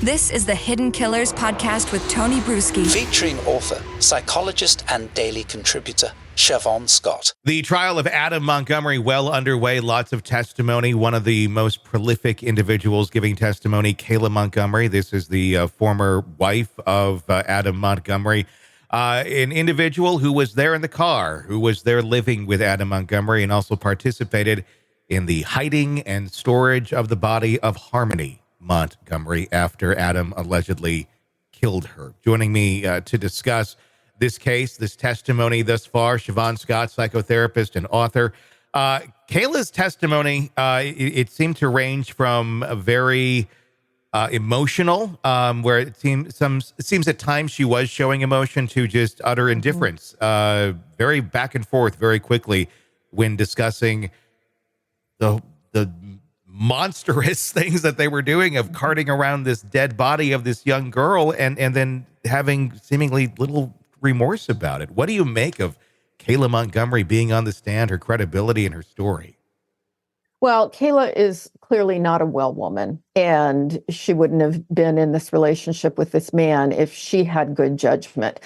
This is the Hidden Killers podcast with Tony Brueski. Featuring author, psychologist, and daily contributor, Shavaun Scott. The trial of Adam Montgomery well underway, lots of testimony. One of the most prolific individuals giving testimony, Kayla Montgomery. This is the former wife of Adam Montgomery, an individual who was there in the car, who was there living with Adam Montgomery, and also participated in the hiding and storage of the body of Harmony Montgomery after Adam allegedly killed her. Joining me to discuss this case, this testimony thus far, Shavaun Scott, psychotherapist and author. Kayla's testimony, it seemed to range from a very emotional, where it seems at times she was showing emotion, to just utter indifference, very back and forth very quickly when discussing the monstrous things that they were doing of carting around this dead body of this young girl and then having seemingly little remorse about it. What do you make of Kayla Montgomery being on the stand, her credibility and her story? Well, Kayla is clearly not a well woman, and she wouldn't have been in this relationship with this man if she had good judgment.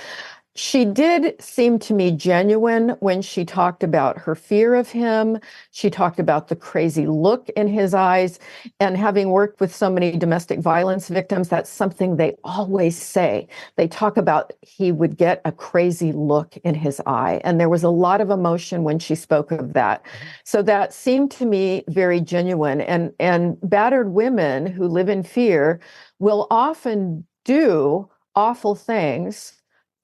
She did seem to me genuine when she talked about her fear of him. She talked about the crazy look in his eyes. And having worked with so many domestic violence victims, that's something they always say. They talk about he would get a crazy look in his eye. And there was a lot of emotion when she spoke of that. So that seemed to me very genuine. And battered women who live in fear will often do awful things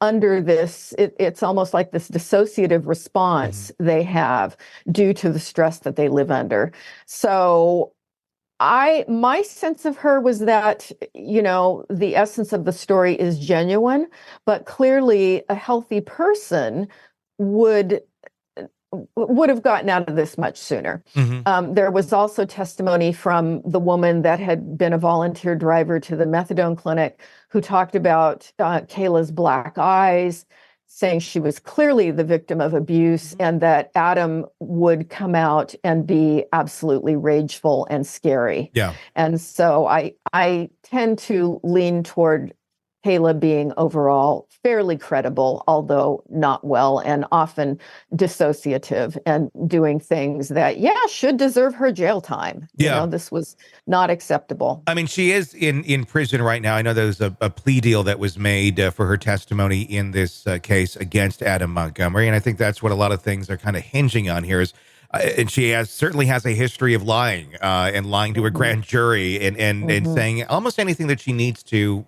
under this, it's almost like this dissociative response they have due to the stress that they live under. So my sense of her was that, the essence of the story is genuine, but clearly a healthy person would have gotten out of this much sooner. There was also testimony from the woman that had been a volunteer driver to the methadone clinic who talked about Kayla's black eyes, saying she was clearly the victim of abuse and that Adam would come out and be absolutely rageful and scary. Yeah. And so I tend to lean toward Kayla being overall fairly credible, although not well, and often dissociative and doing things that, should deserve her jail time. Yeah. This was not acceptable. I mean, she is in prison right now. I know there was a plea deal that was made for her testimony in this case against Adam Montgomery. And I think that's what a lot of things are kind of hinging on here is, and she certainly has a history of lying and lying to a grand jury and saying almost anything that she needs to,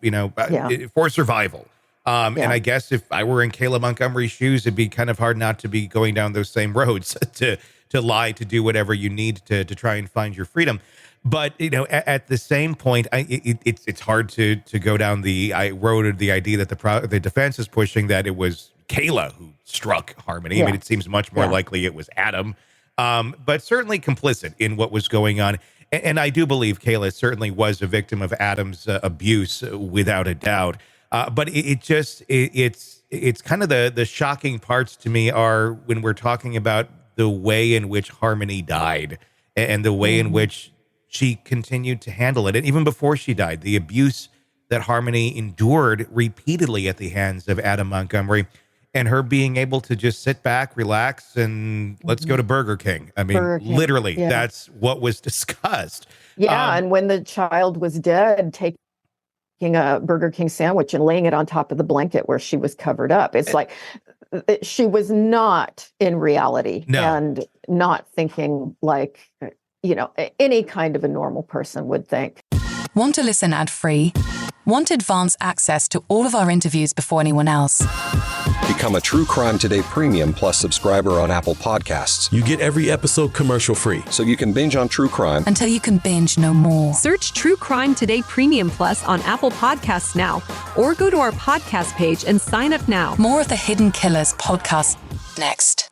for survival. And I guess if I were in Kayla Montgomery's shoes, it'd be kind of hard not to be going down those same roads to lie, to do whatever you need to try and find your freedom. But, at the same point, it's hard to go down the road of the idea that the defense is pushing that it was Kayla who struck Harmony. I mean, it seems much more likely it was Adam. But certainly complicit in what was going on. And I do believe Kayla certainly was a victim of Adam's abuse, without a doubt. But it's kind of the shocking parts to me are when we're talking about the way in which Harmony died and the way in which she continued to handle it. And even before she died, the abuse that Harmony endured repeatedly at the hands of Adam Montgomery. And her being able to just sit back, relax, and let's go to Burger King. I mean, literally, that's what was discussed. Yeah, and when the child was dead, taking a Burger King sandwich and laying it on top of the blanket where she was covered up. It's like she was not in reality and not thinking like, any kind of a normal person would think. Want to listen ad-free? Want advanced access to all of our interviews before anyone else? Become a True Crime Today Premium Plus subscriber on Apple Podcasts. You get every episode commercial-free. So you can binge on true crime until you can binge no more. Search True Crime Today Premium Plus on Apple Podcasts now, or go to our podcast page and sign up now. More of the Hidden Killers podcast next.